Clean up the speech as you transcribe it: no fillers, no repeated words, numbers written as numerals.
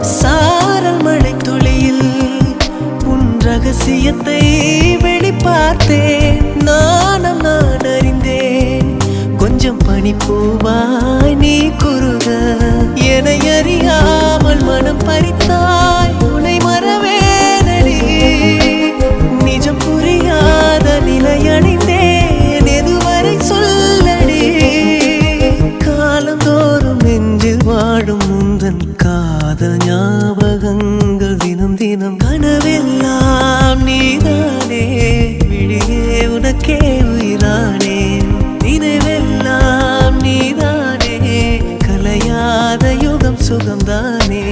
சாரல் மழை துளியில் உன் ரகசியத்தை வெளிப்பார்த்தேன். நானும் நான் அறிந்தேன். கொஞ்சம் பனிப்பூவாய் நீ குறுக என்னை அறியாமல் மனம் பறித்தாய். உன்னை மறவேனடி நிஜம் புரியாத நிலையடைந்தேன். எதுவரை சொல்லடி காலந்தோறும் நெஞ்சில் வாடும் முந்தன் காதல் ஞாபகங்கள் தினம் தினம் கனவெல்லாம் நீதானே. விழியே உனக்கே உயிரானேன். நினைவெல்லாம் நீதானே. கலையாத யுகம் சுகம்தானே.